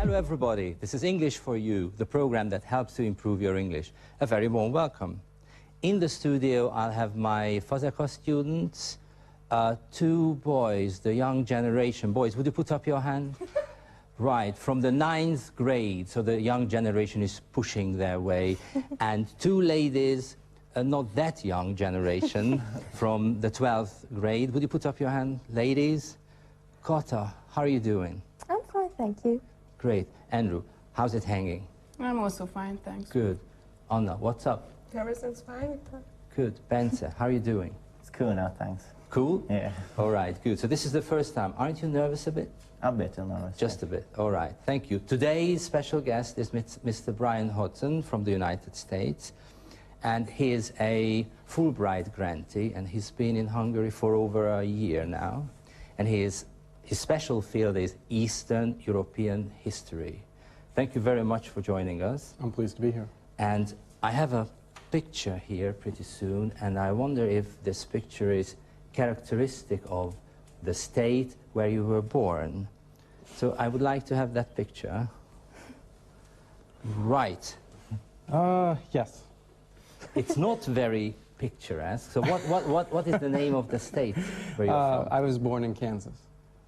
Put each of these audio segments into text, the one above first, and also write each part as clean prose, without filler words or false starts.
Hello everybody, this is English for You, the program that helps to improve your English. A very warm welcome. In the studio I'll have my Fazeka students, two boys, the young generation. Boys, would you put up your hand? Right, from the 9th grade, so the young generation is pushing their way, and two ladies, not that young generation, from the 12th grade. Would you put up your hand, ladies? Kata, how are you doing? I'm fine, thank you. Great. Andrew, how's it hanging? I'm also fine, thanks. Good. Anna, what's up? Everything's fine. Good. Bence, how are you doing? It's cool now, thanks. Cool? Yeah. All right, good. So this is the first time. Aren't you nervous a bit? A bit nervous. Just a bit. All right, thank you. Today's special guest is Mr. Brian Hodson from the United States. And he is a Fulbright grantee, and he's been in Hungary for over a year now. And his special field is Eastern European history. Thank you very much for joining us. I'm pleased to be here. And I have a picture here pretty soon, and I wonder if this picture is characteristic of the state where you were born. So I would like to have that picture. Right. Yes. It's not very picturesque. So what is the name of the state where you're from? I was born in Kansas.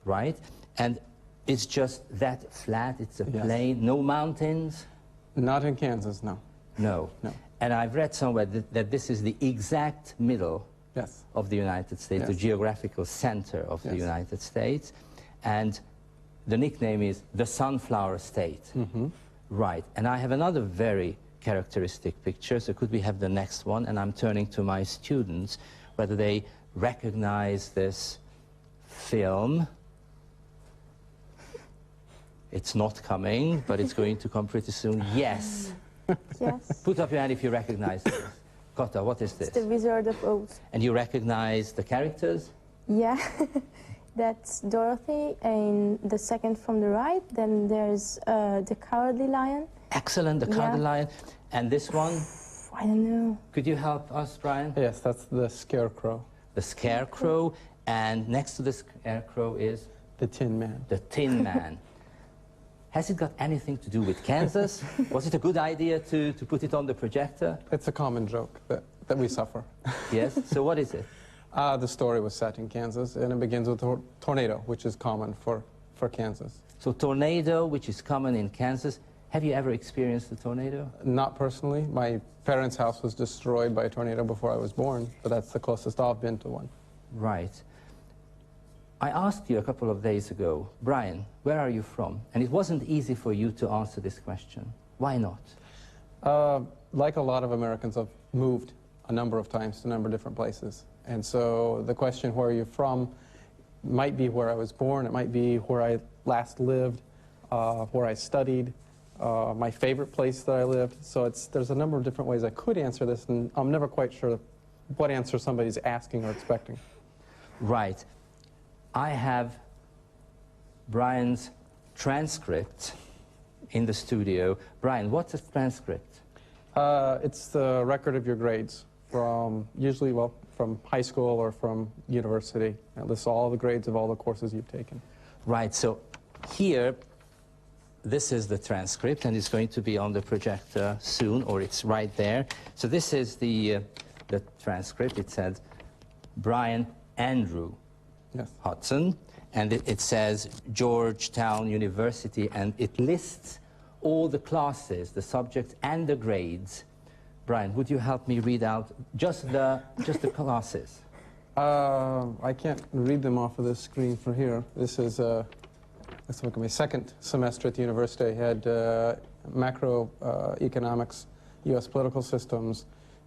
Right? And it's just that flat, it's a Yes. plain, no mountains? Not in Kansas, no. No. No. And I've read somewhere that this is the exact middle Yes. of the United States, the Yes. geographical center of the Yes. United States. And the nickname is the Sunflower State. Mm-hmm. Right. And I have another very characteristic picture, so could we have the next one? And I'm turning to my students, whether they recognize this film. It's not coming, but it's going to come pretty soon. Yes. Yes. Put up your hand if you recognize this. Kata, what is this? It's the Wizard of Oz. And you recognize the characters? Yeah. That's Dorothy, and the second from the right. Then there's the Cowardly Lion. Excellent, the Cowardly Yeah. Lion. And this one? I don't know. Could you help us, Brian? Yes, that's the Scarecrow. The Scarecrow. And next to the Scarecrow is? The Tin Man. The Tin Man. Has it got anything to do with Kansas? Was it a good idea to put it on the projector? It's a common joke that we suffer. Yes? So what is it? The story was set in Kansas, and it begins with a tornado, which is common for Kansas. So tornado, which is common in Kansas. Have you ever experienced a tornado? Not personally. My parents' house was destroyed by a tornado before I was born, but that's the closest I've been to one. Right. I asked you a couple of days ago, Brian, where are you from? And it wasn't easy for you to answer this question. Why not? Like a lot of Americans, I've moved a number of times to a number of different places. And so the question, where are you from, might be where I was born, it might be where I last lived, where I studied, my favorite place that I lived. So there's a number of different ways I could answer this, and I'm never quite sure what answer somebody's asking or expecting. Right. I have Brian's transcript in the studio. Brian, what's a transcript? It's the record of your grades from usually, well, from high school or from university. It lists all the grades of all the courses you've taken. Right, so here, this is the transcript, and it's going to be on the projector soon, or it's right there. So this is the transcript. It said Brian Andrew Hodson, and it says Georgetown University, and it lists all the classes, the subjects, and the grades. Brian, would you help me read out just the classes? I can't read them off of this screen from here. This is let's look at my second semester at the university. I had macroeconomics, U.S. political systems,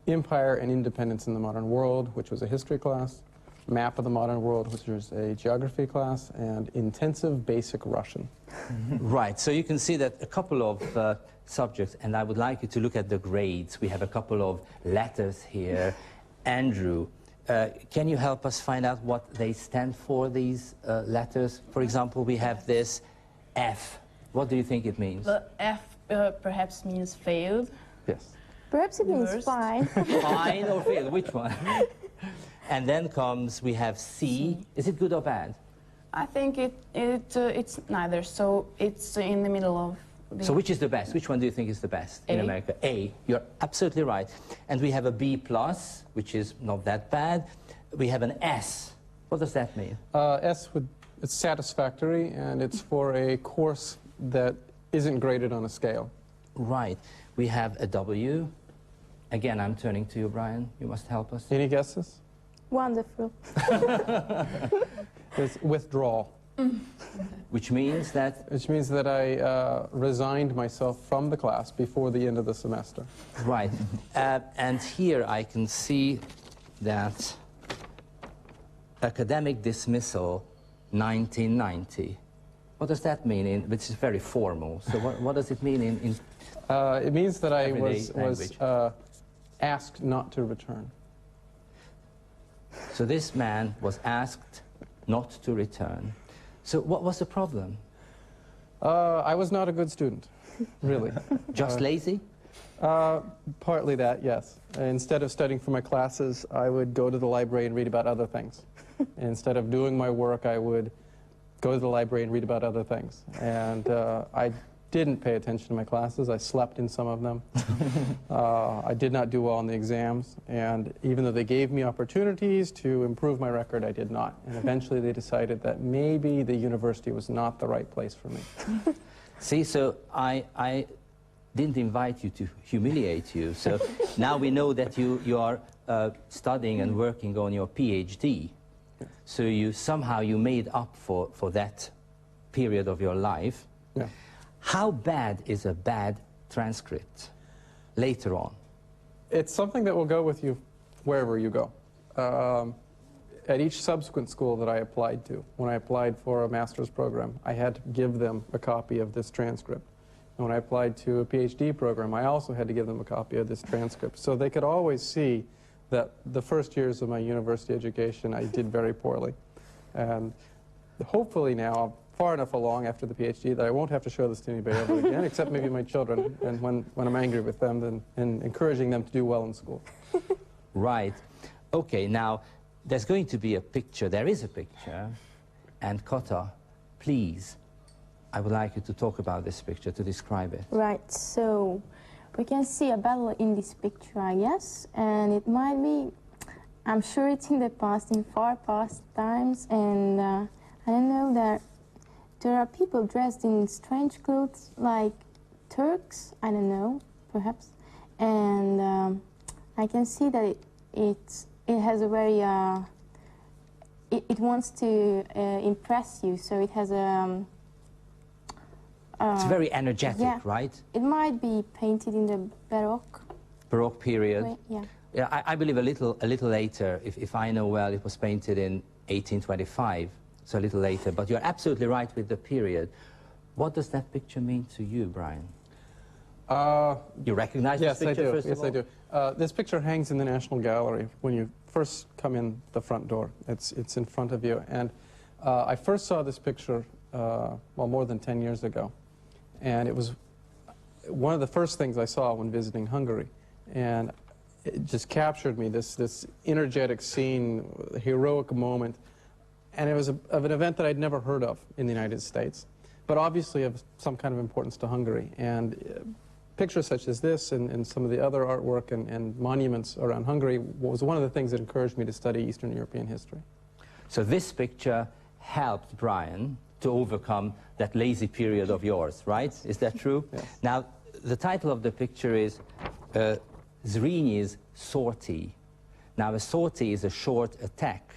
empire and independence in the modern world, which was a history class, map of the modern world, which was a geography class, and intensive basic Russian. Right, so you can see that a couple of subjects, and I would like you to look at the grades. We have a couple of letters here. Andrew, can you help us find out what they stand for, these letters? For example, we have this F. What do you think it means? The F perhaps means failed. Yes. Perhaps it means Worst. fine. Fine or failed? Which one? And then comes, we have C. Is it good or bad? I think it's neither. So it's in the middle of. So which is the best? Which one do you think is the best in A. America? A. You're absolutely right. And we have a B+, which is not that bad. We have an S. What does that mean? It's satisfactory, and it's for a course that isn't graded on a scale. Right. We have a W. Again, I'm turning to you, Brian. You must help us. Any guesses? Wonderful. It's withdrawal. Which means that? Which means that I resigned myself from the class before the end of the semester. Right. And here I can see that academic dismissal 1990. What does that mean? Which is very formal. So what does it mean in it means that I was language? asked not to return. So this man was asked not to return. So what was the problem? I was not a good student, really. Just lazy? Partly that, yes. Instead of studying for my classes, I would go to the library and read about other things. Instead of doing my work, I would go to the library and read about other things. And I didn't pay attention to my classes. I slept in some of them. I did not do well on the exams. And even though they gave me opportunities to improve my record, I did not. And eventually they decided that maybe the university was not the right place for me. See, so I didn't invite you to humiliate you. So now we know that you are studying and working on your PhD. So somehow you made up for that period of your life. Yeah. How bad is a bad transcript later on? It's something that will go with you wherever you go. At each subsequent school that I applied to, when I applied for a master's program, I had to give them a copy of this transcript. And when I applied to a PhD program, I also had to give them a copy of this transcript. So they could always see that the first years of my university education, I did very poorly. And hopefully now, I'm far enough along after the PhD that I won't have to show this to anybody ever again, except maybe my children, and when I'm angry with them, and encouraging them to do well in school. Right. Okay, now, there's going to be a picture. There is a picture. And Kota, please, I would like you to talk about this picture, to describe it. Right, so we can see a battle in this picture, I guess, and it might be, I'm sure it's in the past, in far past times, and I don't know, there are people dressed in strange clothes, like Turks, I don't know, perhaps, and I can see that it has a very, it wants to impress you, so it has a... it's very energetic, yeah. Right? It might be painted in the Baroque period. Yeah. Yeah, I believe a little later, if I know well, it was painted in 1825, so a little later. But you're absolutely right with the period. What does that picture mean to you, Brian? You recognize yes, this picture, I do. first of all? Yes, I do. This picture hangs in the National Gallery when you first come in the front door. It's in front of you. And I first saw this picture, well, more than 10 years ago. And it was one of the first things I saw when visiting Hungary. And it just captured me, this energetic scene, heroic moment. And it was of an event that I'd never heard of in the United States, but obviously of some kind of importance to Hungary. And pictures such as this and some of the other artwork and monuments around Hungary was one of the things that encouraged me to study Eastern European history. So this picture helped Brian to overcome that lazy period of yours, right? Is that true? Yes. Now, the title of the picture is Zrínyi's sortie. Now, a sortie is a short attack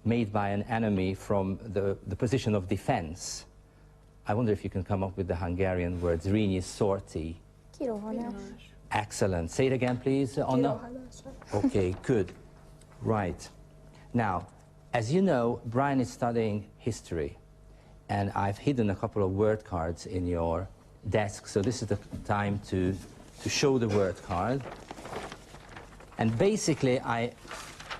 made by an enemy from the position of defense. I wonder if you can come up with the Hungarian word, Zrínyi's sortie. Excellent. Say it again, please, Anna. Okay, good. Right. Now, as you know, Brian is studying history, and I've hidden a couple of word cards in your desk, so this is the time to show the word card. And basically, I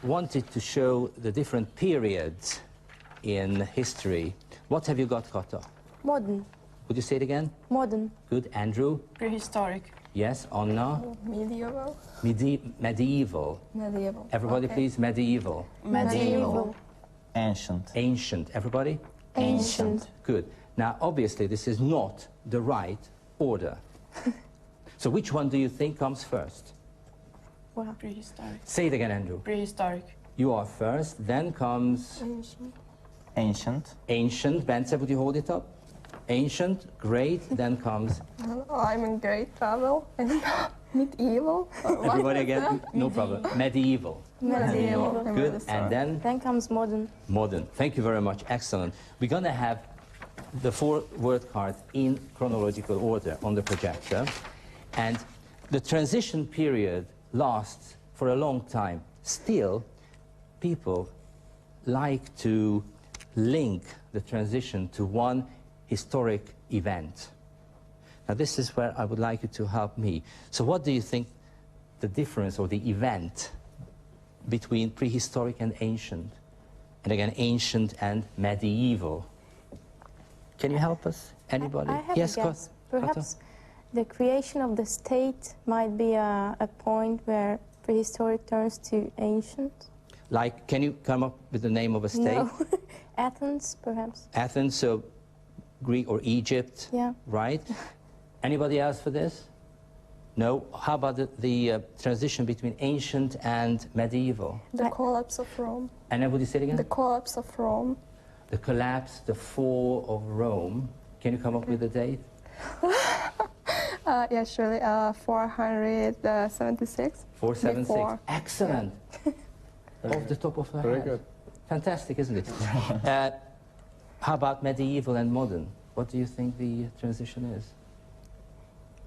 wanted to show the different periods in history. What have you got, Kota? Modern. Would you say it again? Modern. Good. Andrew? Prehistoric. Yes. Anna? Medieval. Medieval. Medieval. Everybody, Okay. please. Medieval. Medieval. Ancient. Ancient. Everybody? Ancient. Good. Now, obviously, this is not the right order. So which one do you think comes first? Wow. Prehistoric. Say it again, Andrew. Prehistoric. You are first, then comes Ancient. ancient. Bence, would you hold it up? Ancient, great, then comes I'm in great trouble. And medieval. everybody again? No problem. Medieval. Medieval. I'm Good. really sorry. And then Then comes modern. modern. Thank you very much. Excellent. We're going to have the 4 word cards in chronological order on the projector. And the transition period lasts for a long time. Still, people like to link the transition to one historic event. Now, this is where I would like you to help me. So what do you think the difference or the event between prehistoric and ancient? And again, ancient and medieval. Can you help us? Anybody? I have yes, a guess. Perhaps the creation of the state might be a point where prehistoric turns to ancient. Like, can you come up with the name of a state? No. Athens, perhaps. Athens, so Greek or Egypt, Yeah. right? Anybody else for this? No? How about the transition between ancient and medieval? The collapse of Rome. And then would you say it again? The collapse of Rome. The collapse, the fall of Rome. Can you come up with a date? Yeah, surely. 476. 476. Before. Excellent. Off the top of my Very head. good. Fantastic, isn't it? How about medieval and modern? What do you think the transition is?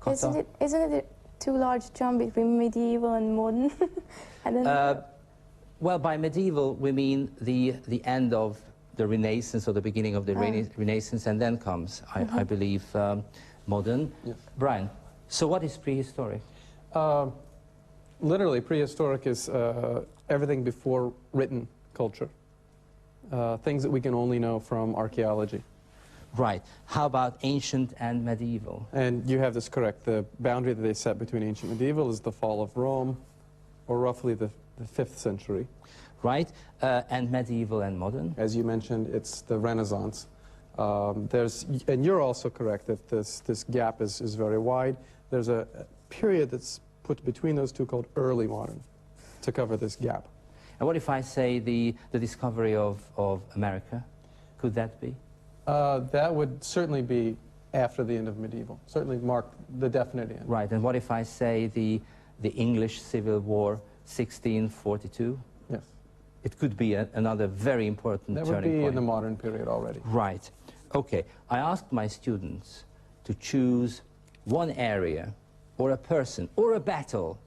Kotta? Isn't it a too large jump between medieval and modern? I don't know. Well, by medieval, we mean the end of the Renaissance or the beginning of the Renaissance, and then comes, I believe, modern. Yes. Brian, so what is prehistoric? Literally, prehistoric is everything before written culture. Things that we can only know from archaeology. Right. How about ancient and medieval? And you have this correct. The boundary that they set between ancient and medieval is the fall of Rome, or roughly the 5th century. Right. And medieval and modern? As you mentioned, it's the Renaissance. And you're also correct that this gap is very wide. There's a period that's put between those two called early modern to cover this gap. And what if I say the discovery of America? Could that be? That would certainly be after the end of medieval, certainly mark the definite end. Right. And what if I say the English Civil War, 1642? Yes. It could be another very important That turning would be point. in the modern period already. Right. Okay. I asked my students to choose one area or a person or a battle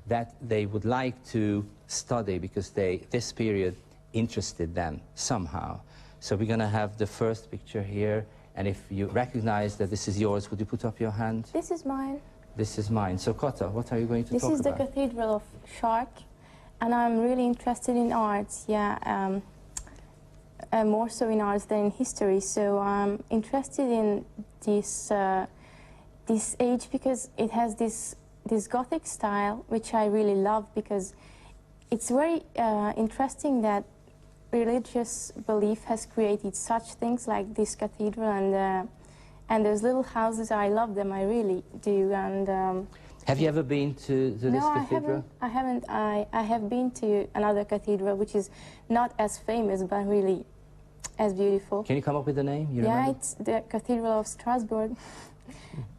that they would like to study because this period interested them somehow. So we're going to have the first picture here, and if you recognize that this is yours, would you put up your hand? This is mine. This is mine. So Kotta, what are you going to This talk is the about? Cathedral of Shark, and I'm really interested in arts, yeah, more so in arts than in history. So I'm interested in this age because it has this Gothic style, which I really love because it's very interesting that religious belief has created such things like this cathedral and those little houses. I love them, I really do. And have you ever been to this cathedral? I haven't. I have been to another cathedral which is not as famous but really as beautiful. Can you come up with the name? You Yeah, remember? it's the Cathedral of Strasbourg.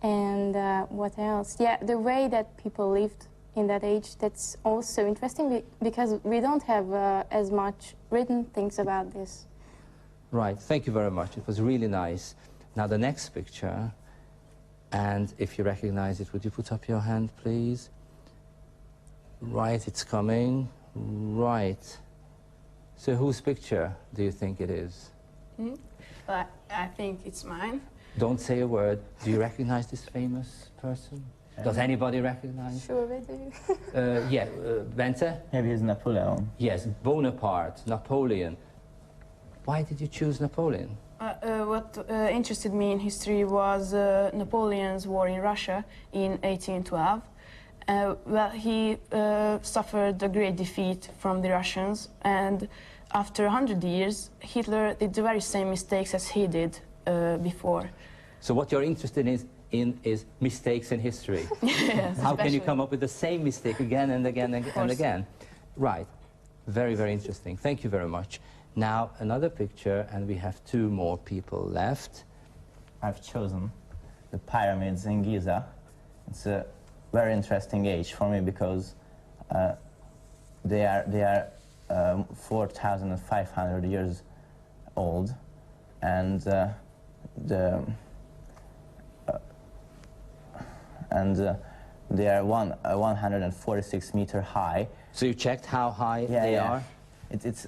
And what else? Yeah, the way that people lived in that age, that's also interesting because we don't have as much written things about this. Right, thank you very much. It was really nice. Now the next picture, and if you recognize it, would you put up your hand, please? Right, it's coming. Right. So whose picture do you think it is? But I think it's mine. Don't say a word. Do you recognize this famous person? Does anybody recognize? Sure we do. Yeah, Bente? Maybe it's Napoleon. Yes, Bonaparte, Napoleon. Why did you choose Napoleon? What interested me in history was Napoleon's war in Russia in 1812. Well, he suffered a great defeat from the Russians, and after 100 years, Hitler did the very same mistakes as he did before. So what you're interested in is mistakes in history. Yes, How can you especially. come up with the same mistake again and again and again? Right. Very, very interesting. Thank you very much. Now, another picture, and we have two more people left. I've chosen the pyramids in Giza. It's a very interesting age for me because they are 4,500 years old, and they are 146 meter high. So you checked how high they are?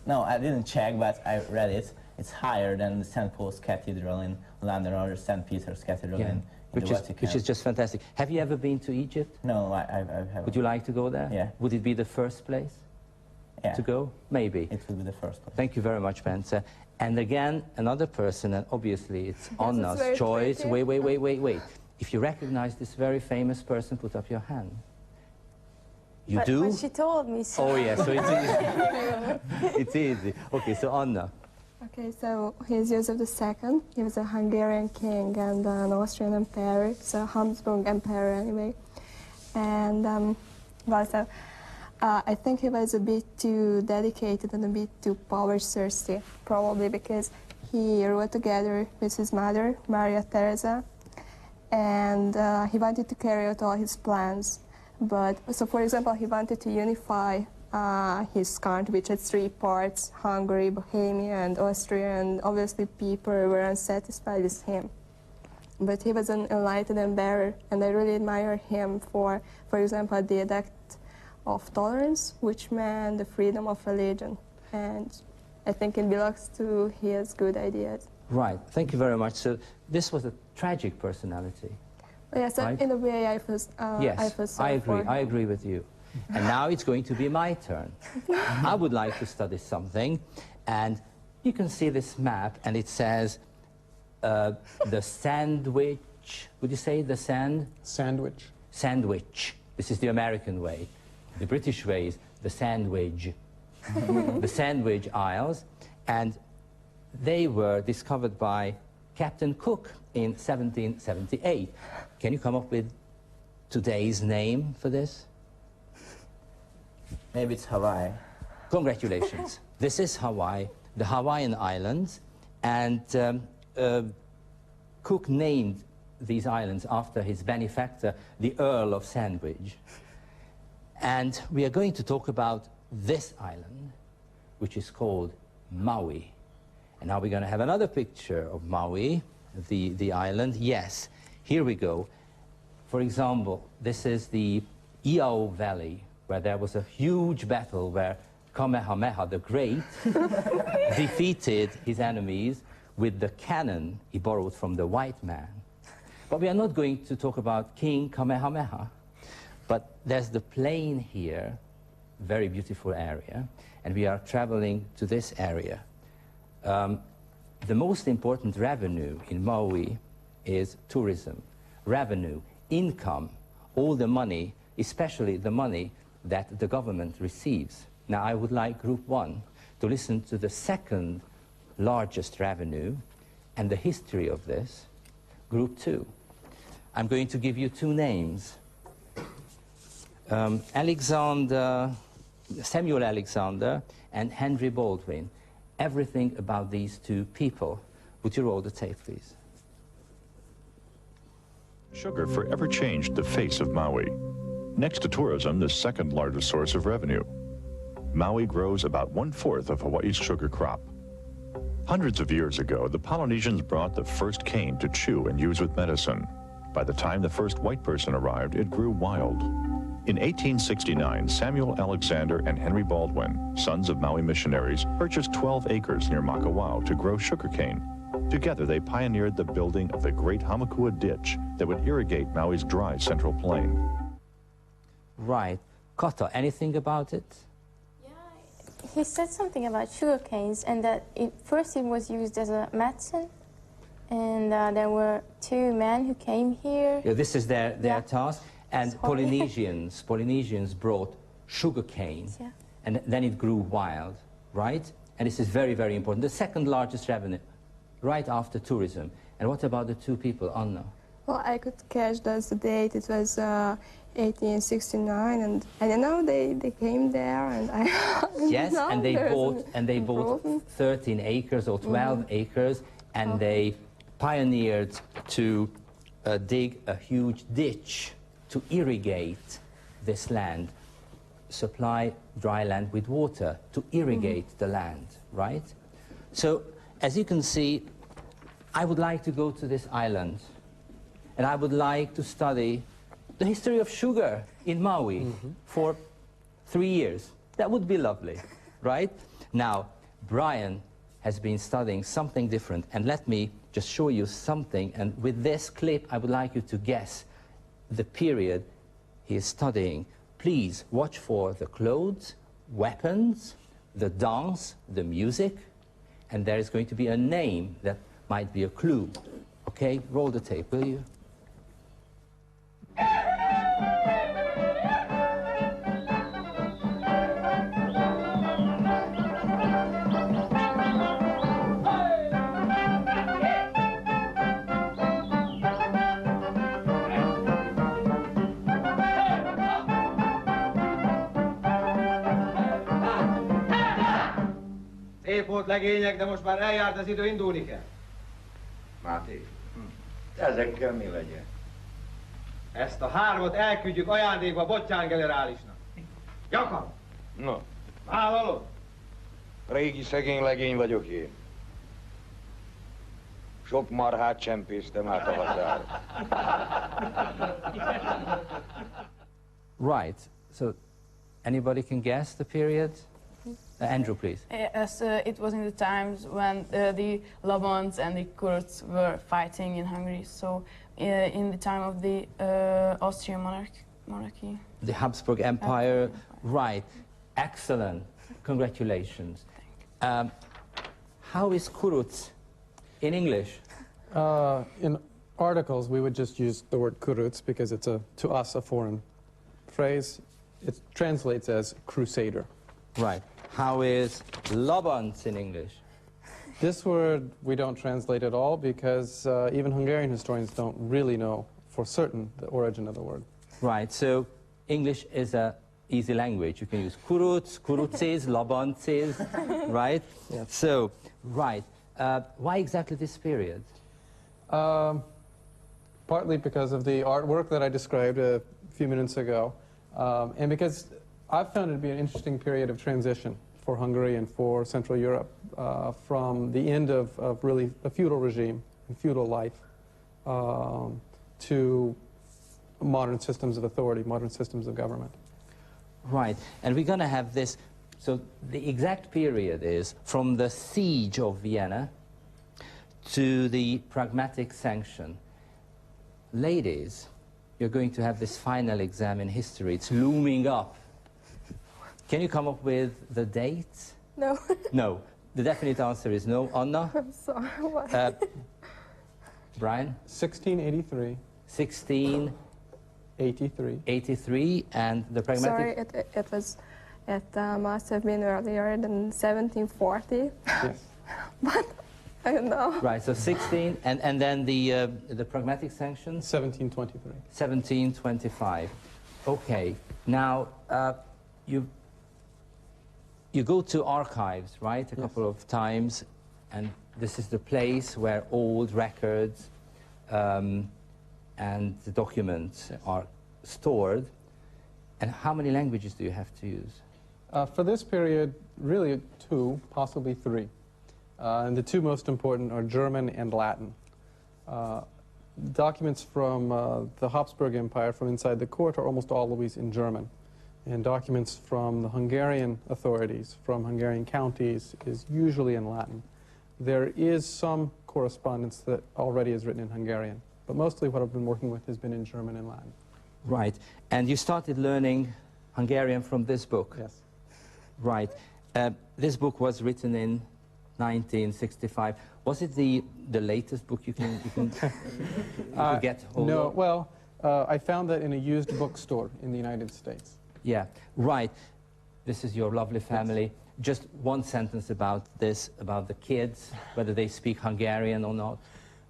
No, I didn't check, but I read it. It's higher than the St. Paul's Cathedral in London or St. Peter's Cathedral in the Vatican. Which is just fantastic. Have you ever been to Egypt? No, I haven't. Would you like to go there? Yeah. Would it be the first place to go? Maybe. It would be the first place. Thank you very much, Spencer. And again, another person, and obviously it's Anna's very choice. tricky. Wait. If you recognize this very famous person, put up your hand. You but, do? But she told me so. Oh, yeah, so it's easy. It's easy. Okay, so Anna. Okay, so he's Joseph II. He was a Hungarian king and an Austrian emperor, so Habsburg emperor anyway. And I think he was a bit too dedicated and a bit too power thirsty, probably because he ruled together with his mother, Maria Theresa, and he wanted to carry out all his plans. But, so for example, he wanted to unify his country, which had three parts, Hungary, Bohemia, and Austria, and obviously people were unsatisfied with him. But he was an enlightened emperor, and I really admire him for example, the edict of tolerance, which meant the freedom of religion. And I think it belongs to his good ideas. Right, thank you very much. So this was a tragic personality. Yeah, so right? in a way I feel Yes, I agree with you. And now it's going to be my turn. I would like to study something, and you can see this map, and it says the sandwich, would you say the Sandwich. Sandwich. This is the American way. The British way is the sandwich. The Sandwich Isles, and they were discovered by Captain Cook in 1778. Can you come up with today's name for this? Maybe it's Hawaii. Congratulations. This is Hawaii, the Hawaiian Islands, and Cook named these islands after his benefactor, the Earl of Sandwich. And we are going to talk about this island, which is called Maui. And now we're going to have another picture of Maui, the island. Yes, here we go. For example, this is the Iao Valley, where there was a huge battle where Kamehameha the Great defeated his enemies with the cannon he borrowed from the white man. But we are not going to talk about King Kamehameha. But there's the plain here, very beautiful area, and we are traveling to this area. The most important revenue in Maui is tourism. Revenue, income, all the money, especially the money that the government receives. Now I would like Group 1 to listen to the second largest revenue and the history of this. Group 2. I'm going to give you two names. Samuel Alexander and Henry Baldwin. Everything about these two people. Would you roll the tape, please? Sugar forever changed the face of Maui. Next to tourism, the second largest source of revenue. Maui grows about 1/4 of Hawaii's sugar crop. Hundreds of years ago, the Polynesians brought the first cane to chew and use with medicine. By the time the first white person arrived, it grew wild. In 1869, Samuel Alexander and Henry Baldwin, sons of Maui missionaries, purchased 12 acres near Makawao to grow sugarcane. Together, they pioneered the building of the Great Hamakua Ditch that would irrigate Maui's dry central plain. Right. Kata, anything about it? Yeah, he said something about sugar canes, and that first it was used as a medicine, and there were two men who came here. Yeah, this is their task. And Sorry. Polynesians brought sugar cane, Yeah. and then it grew wild, right? And this is very, very important. The second largest revenue, right after tourism. And what about the two people, Anna? Well, I could catch the date. It was 1869, and I don't know, they came there, and I yes, know, and they bought 13 acres or 12 acres, and they pioneered to dig a huge ditch to irrigate this land, supply dry land with water to irrigate the land, right? So, as you can see, I would like to go to this island, and I would like to study the history of sugar in Maui for 3 years. That would be lovely, right? Now, Brian has been studying something different, and let me just show you something, and with this clip, I would like you to guess the period he is studying. Please watch for the clothes, weapons, the dance, the music, and there is going to be a name that might be a clue. Okay, roll the tape, will you? Szép volt legények, de most már eljárt az idő, indulni kell. Máté, ezekkel mi legyen? Ezt a 3-at elküldjük ajándékba Bottyán generálisnak. Jakab! No, Vállalod? régi szegény legény vagyok én. Sok marhát csempésztem át a határa. Right, so anybody can guess the period? Andrew, please. Yes, it was in the times when the Labans and the Kurds were fighting in Hungary, so in the time of the Austrian monarchy. The Habsburg Empire, right. Excellent. Congratulations. How is Kurutz in English? In articles, we would just use the word kuruts because it's, to us, a foreign phrase. It translates as crusader. Right. How is Labans in English? This word we don't translate at all because even Hungarian historians don't really know for certain the origin of the word. Right, so English is an easy language. You can use kuruts, kurutses, labanses, right? Yes. So, right. Why exactly this period? Partly because of the artwork that I described a few minutes ago, and because I've found it to be an interesting period of transition for Hungary and for Central Europe from the end of really a feudal regime and feudal life to modern systems of authority, modern systems of government. Right, and we're going to have this, so the exact period is from the siege of Vienna to the pragmatic sanction. Ladies, you're going to have this final exam in history. It's looming up. Can you come up with the date? No. No. The definite answer is no. Anna? I'm sorry. What? Brian? 1683. 1683. 83. And the pragmatic... Sorry, it must have been earlier than 1740. Yes. But I don't know. Right, so 16, and then the pragmatic sanctions? 1723. 1725. Okay. Now, you go to archives, right, a couple of times, and this is the place where old records and the documents are stored. And how many languages do you have to use? For this period, really 2, possibly 3. And the 2 most important are German and Latin. Documents from the Habsburg Empire from inside the court are almost always in German. And documents from the Hungarian authorities, from Hungarian counties, is usually in Latin. There is some correspondence that already is written in Hungarian, but mostly what I've been working with has been in German and Latin. Right. And you started learning Hungarian from this book? Yes. Right. This book was written in 1965. Was it the latest book you can get hold No, of? well, I found that in a used bookstore in the United States. Yeah, right. This is your lovely family. just one sentence about this, about the kids, whether they speak Hungarian or not.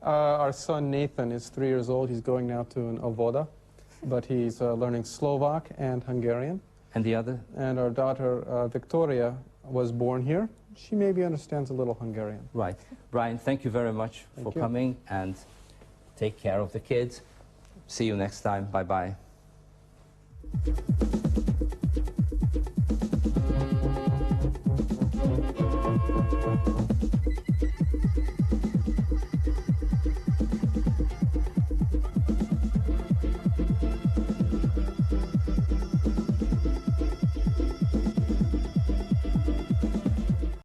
Our son Nathan is 3 years old. He's going now to an Óvoda, but he's learning Slovak and Hungarian. And the other? And our daughter Victoria was born here. She maybe understands a little Hungarian. Right. Brian, thank you very much for coming, and take care of the kids. See you next time. Bye-bye.